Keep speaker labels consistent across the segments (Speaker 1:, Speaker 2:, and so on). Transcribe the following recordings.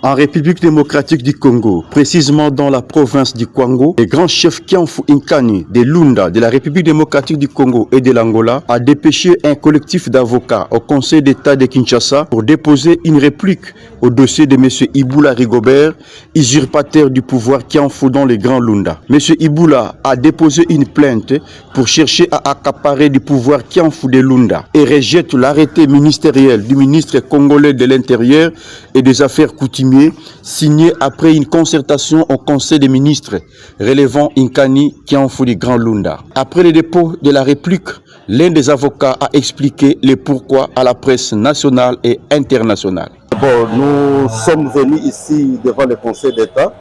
Speaker 1: En République démocratique du Congo, précisément dans la province du Kwango, le grand chef Kianfu Inkani de Lunda de la République démocratique du Congo et de l'Angola a dépêché un collectif d'avocats au Conseil d'État de Kinshasa pour déposer une réplique au dossier de M. Iboula Rigobert, usurpateur du pouvoir Kianfu dans le Grand Lunda. M. Iboula a déposé une plainte pour chercher à accaparer du pouvoir Kianfu de Lunda et rejette l'arrêté ministériel du ministre congolais de l'Intérieur et des Affaires coutumières signé après une concertation au Conseil des ministres relevant Inkani Kianfu du Grand Lunda. Après le dépôt de la réplique, l'un des avocats a expliqué le pourquoi à la presse nationale et internationale.
Speaker 2: Bon, nous sommes venus ici devant le Conseil d'État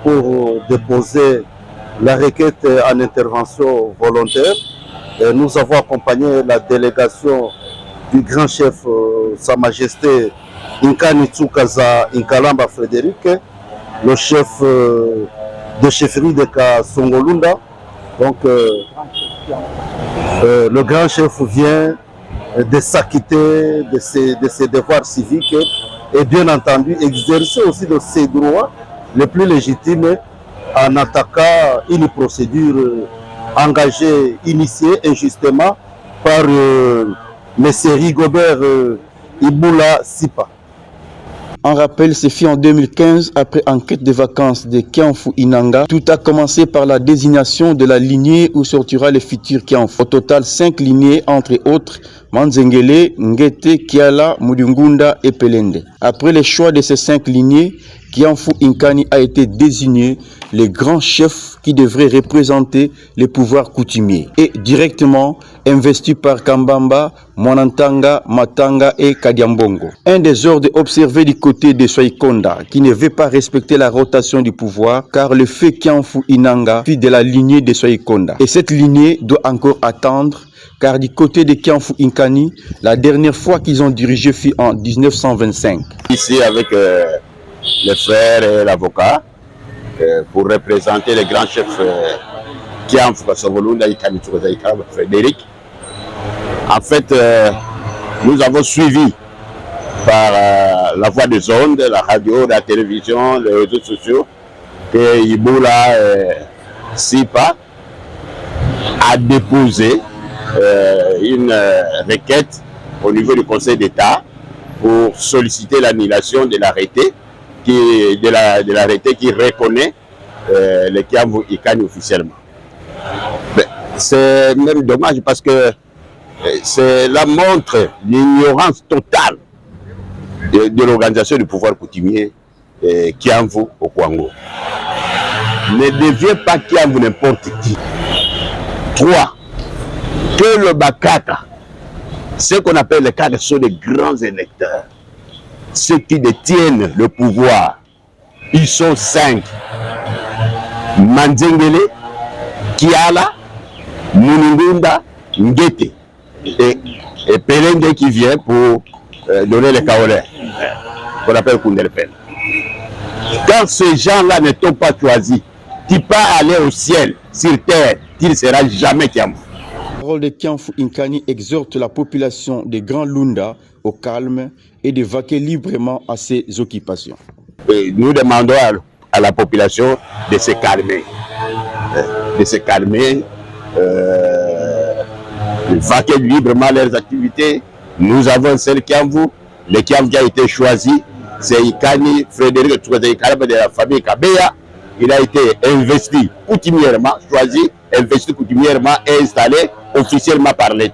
Speaker 2: pour déposer la requête en intervention volontaire. Nous avons accompagné la délégation du grand chef, Sa Majesté Inkani Tsukaza Inkalamba Frédéric, le chef de chefferie de Kasongolunda. Donc, le grand chef vient de s'acquitter de ses devoirs civiques et bien entendu exercer aussi de ses droits les plus légitimes en attaquant une procédure engagée, initiée injustement par M. Rigobert Iboula Sipa.
Speaker 1: En rappel, c'est fait en 2015, après enquête de vacances de Kianfu Inanga. Tout a commencé par la désignation de la lignée où sortira le futur Kianfu. Au total, 5 lignées, entre autres Manzengele, Ngete, Kiala, Mudungunda et Pelende. Après le choix de ces 5 lignées, Kianfu Inkani a été désigné le grand chef qui devrait représenter les pouvoirs coutumiers et directement investi par Kambamba, Mwanantanga, Matanga et Kadiambongo. Un des ordres observés du côté de Soikonda qui ne veut pas respecter la rotation du pouvoir car le fait Kianfu Inanga fit de la lignée de Soikonda. Et cette lignée doit encore attendre car du côté de Kianfu Inkani, la dernière fois qu'ils ont dirigé fut en 1925. Ici avec
Speaker 3: les frères et l'avocat pour représenter le grand chef Kianfu Kasongolunda Inkani Tsukaza Inkalamba Frédéric. En fait, nous avons suivi par la voix des ondes, la radio, la télévision, les réseaux sociaux, que Iboula Sipa a déposé une requête au niveau du Conseil d'État pour solliciter l'annulation de l'arrêté qui reconnaît le Kianfu Inkani officiellement. C'est même dommage parce que cela montre l'ignorance totale de l'organisation du pouvoir coutumier Kianfu au Kwango. Ne devient pas Kianfu n'importe qui. 3. Que le Bakaka, ce qu'on appelle les cadres, sont des grands électeurs. Ceux qui détiennent le pouvoir, ils sont 5. Manzengele, Kiala, Munungunda, Ngete et Pelende qui vient pour donner les kaolais, qu'on appelle Kundelpen. Quand ces gens-là ne t'ont pas choisi, tu peux aller au ciel, sur terre, tu ne seras jamais Kianfu.
Speaker 1: La parole de Kianfu Inkani exhorte la population de Grand Lunda au calme et de vaquer librement à ses occupations.
Speaker 3: Nous demandons à la population de se calmer. De se calmer, de vaquer librement leurs activités. Nous avons un seul Kianfu. Le Kianfu qui a été choisi, c'est Inkani Frédéric Tsukaza Inkalamba de la famille Kabeya. Il a été investi coutumièrement, choisi, investi coutumièrement et installé officiellement par l'État.